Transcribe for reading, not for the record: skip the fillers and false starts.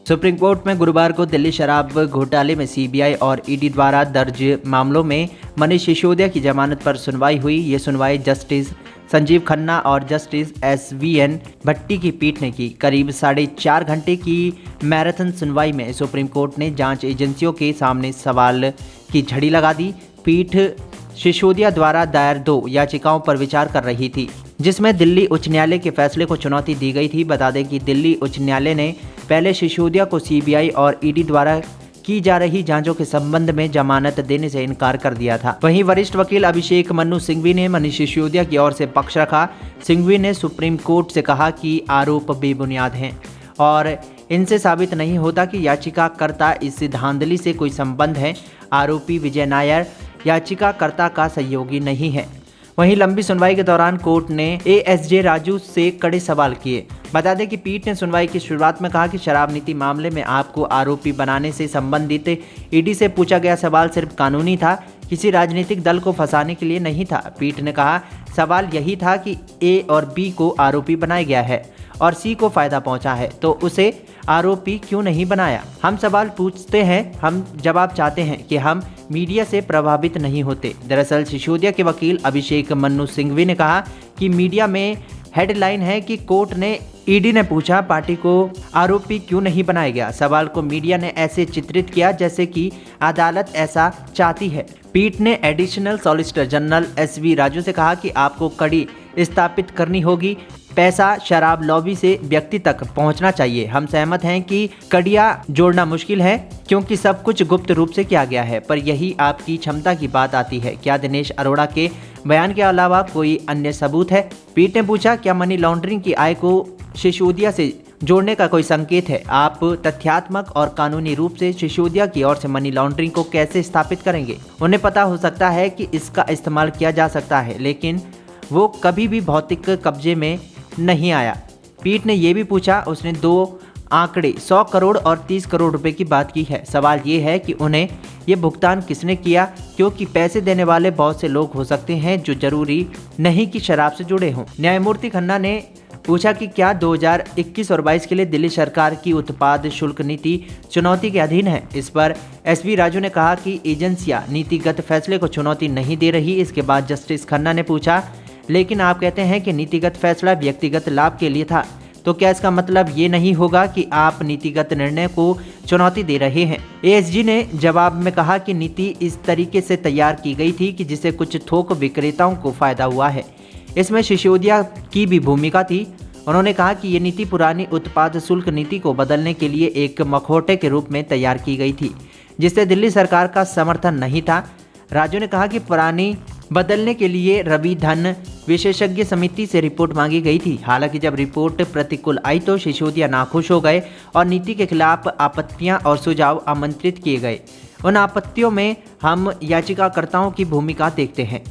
Supreme court में गुरुवार को दिल्ली शराब घोटाले में सीबीआई और ईडी द्वारा दर्ज मामलों में मनीष सिसोदिया की जमानत पर सुनवाई हुई। ये सुनवाई जस्टिस संजीव खन्ना और जस्टिस SVN भट्टी की पीठ ने की। करीब 4.5 घंटे की मैराथन सुनवाई में सुप्रीम कोर्ट ने जांच एजेंसियों के सामने सवाल की झड़ी लगा दी। पीठ सिसोदिया द्वारा दायर 2 याचिकाओं पर विचार कर रही थी, जिसमें दिल्ली उच्च न्यायालय के फैसले को चुनौती दी गई थी। बता दें कि दिल्ली उच्च न्यायालय ने पहले सिसोदिया को सीबीआई और ईडी द्वारा की जा रही जांचों के संबंध में जमानत देने से इनकार कर दिया था। वहीं वरिष्ठ वकील अभिषेक मनु सिंघवी ने मनीष सिसोदिया की ओर से पक्ष रखा। सिंघवी ने सुप्रीम कोर्ट से कहा कि आरोप बेबुनियाद हैं और इनसे साबित नहीं होता कि याचिकाकर्ता इस धांधली से कोई संबंध है। आरोपी विजय नायर याचिकाकर्ता का सहयोगी नहीं है। वहीं लंबी सुनवाई के दौरान कोर्ट ने ASJ राजू से कड़े सवाल किए। बता दें कि पीठ ने सुनवाई की शुरुआत में कहा कि शराब नीति मामले में आपको आरोपी बनाने से संबंधित ईडी से पूछा गया सवाल सिर्फ कानूनी था, किसी राजनीतिक दल को फंसाने के लिए नहीं था। पीठ ने कहा सवाल यही था कि A और B को आरोपी बनाया गया है और C को फायदा पहुंचा है, तो उसे आरोपी क्यों नहीं बनाया। हम सवाल पूछते हैं, हम जवाब चाहते हैं कि हम मीडिया से प्रभावित नहीं होते। दरअसल सिसोदिया के वकील अभिषेक मनु सिंघवी ने कहा कि मीडिया में हेडलाइन है कि कोर्ट ने ईडी ने पूछा पार्टी को आरोपी क्यों नहीं बनाया गया। सवाल को मीडिया ने ऐसे चित्रित किया जैसे कि अदालत ऐसा चाहती है। पीठ ने additional solicitor general SV Raju से कहा कि आपको कड़ी स्थापित करनी होगी। पैसा शराब लॉबी से व्यक्ति तक पहुंचना चाहिए। हम सहमत हैं कि कड़ियां जोड़ना मुश्किल है क्योंकि सब कुछ गुप्त रूप से किया गया है, पर यही आपकी क्षमता की बात आती है। क्या दिनेश अरोड़ा के बयान के अलावा कोई अन्य सबूत है? पीठ ने पूछा क्या मनी लॉन्ड्रिंग की आय को सिसोदिया से जोड़ने का कोई संकेत है? आप तथ्यात्मक और कानूनी रूप से सिसोदिया की ओर से मनी लॉन्ड्रिंग को कैसे स्थापित करेंगे? उन्हें पता हो सकता है कि इसका इस्तेमाल किया जा सकता है, लेकिन वो कभी भी भौतिक कब्जे में नहीं आया। पीठ ने यह भी पूछा, उसने 2 आंकड़े 100 करोड़ और 30 करोड़ रुपए की बात की है। सवाल ये है कि उन्हें ये भुगतान किसने किया, क्योंकि पैसे देने वाले बहुत से लोग हो सकते हैं जो जरूरी नहीं कि शराब से जुड़े हों। न्यायमूर्ति खन्ना ने पूछा कि क्या 2021 और 22 के लिए दिल्ली सरकार की उत्पाद शुल्क नीति चुनौती के अधीन है। इस पर SV राजू ने कहा कि एजेंसियां नीतिगत फैसले को चुनौती नहीं दे रही। इसके बाद जस्टिस खन्ना ने पूछा लेकिन आप कहते हैं कि नीतिगत फैसला व्यक्तिगत लाभ के लिए था, तो क्या इसका मतलब ये नहीं होगा कि आप नीतिगत निर्णय को चुनौती दे रहे हैं? ASG ने जवाब में कहा कि नीति इस तरीके से तैयार की गई थी कि जिससे कुछ थोक विक्रेताओं को फायदा हुआ है। इसमें सिसोदिया की भी भूमिका थी। उन्होंने कहा कि ये नीति पुरानी उत्पाद शुल्क नीति को बदलने के लिए एक मखौटे के रूप में तैयार की गई थी, जिससे दिल्ली सरकार का समर्थन नहीं था। राजू ने कहा कि पुरानी बदलने के लिए रवि धन विशेषज्ञ समिति से रिपोर्ट मांगी गई थी। हालांकि जब रिपोर्ट प्रतिकूल आई तो सिसोदिया नाखुश हो गए और नीति के खिलाफ आपत्तियां और सुझाव आमंत्रित किए गए। उन आपत्तियों में हम याचिकाकर्ताओं की भूमिका देखते हैं।